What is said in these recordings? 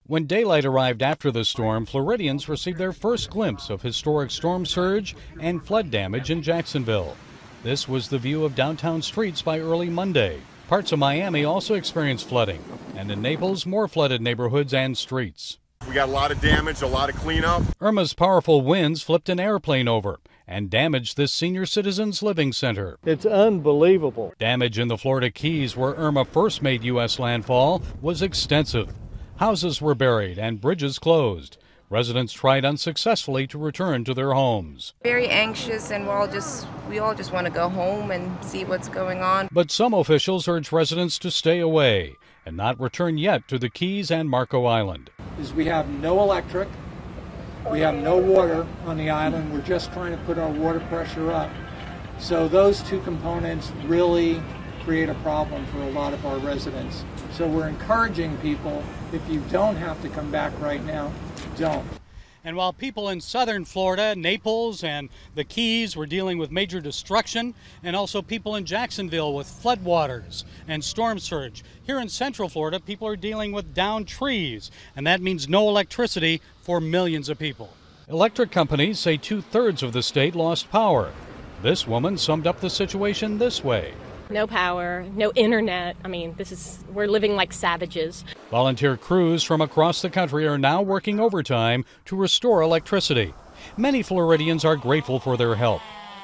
When daylight arrived after the storm, Floridians received their first glimpse of historic storm surge and flood damage in Jacksonville. This was the view of downtown streets by early Monday. Parts of Miami also experienced flooding, and in Naples, more flooded neighborhoods and streets. We got a lot of damage, a lot of cleanup. Irma's powerful winds flipped an airplane over and damaged this senior citizens living center. It's unbelievable. Damage in the Florida Keys, where Irma first made U.S. landfall, was extensive. Houses were buried and bridges closed. Residents tried unsuccessfully to return to their homes. Very anxious, and we all just want to go home and see what's going on. But some officials urge residents to stay away and not return yet to the Keys and Marco Island. We have no electric, we have no water on the island. We're just trying to put our water pressure up. So those two components really create a problem for a lot of our residents. So we're encouraging people, if you don't have to come back right now, don't. And while people in southern Florida, Naples and the Keys were dealing with major destruction, and also people in Jacksonville with floodwaters and storm surge, here in central Florida, people are dealing with downed trees, and that means no electricity for millions of people. Electric companies say 2/3 of the state lost power. This woman summed up the situation this way. No power, no internet. We're living like savages. Volunteer crews from across the country are now working overtime to restore electricity. Many Floridians are grateful for their help,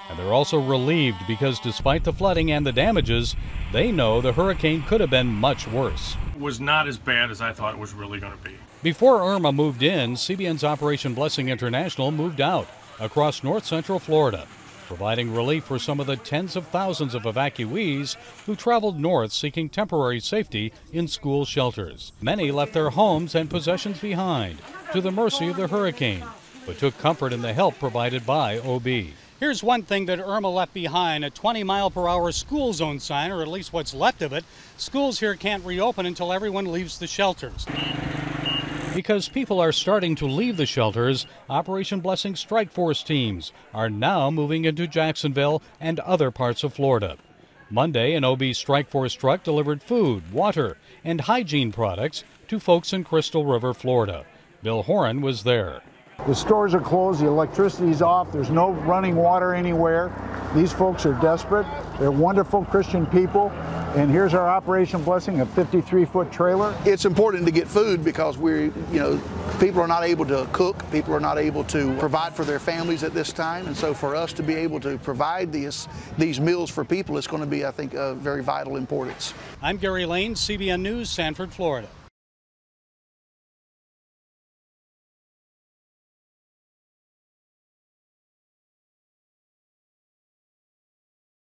and they're also relieved because despite the flooding and the damages, they know the hurricane could have been much worse. It was not as bad as I thought it was really going to be. Before Irma moved in, CBN's Operation Blessing International moved out across north central Florida, providing relief for some of the tens of thousands of evacuees who traveled north seeking temporary safety in school shelters. Many left their homes and possessions behind to the mercy of the hurricane, but took comfort in the help provided by OB. Here's one thing that Irma left behind, a 20-mile-per-hour school zone sign, or at least what's left of it. Schools here can't reopen until everyone leaves the shelters. Because people are starting to leave the shelters, Operation Blessing Strike Force teams are now moving into Jacksonville and other parts of Florida. Monday, an OB Strike Force truck delivered food, water, and hygiene products to folks in Crystal River, Florida. Bill Horan was there. The stores are closed, the electricity's off, there's no running water anywhere. These folks are desperate. They're wonderful Christian people. And here's our Operation Blessing, a 53-foot trailer. It's important to get food because people are not able to cook, people are not able to provide for their families at this time. And so for us to be able to provide these meals for people is going to be, I think, of very vital importance. I'm Gary Lane, CBN News, Sanford, Florida.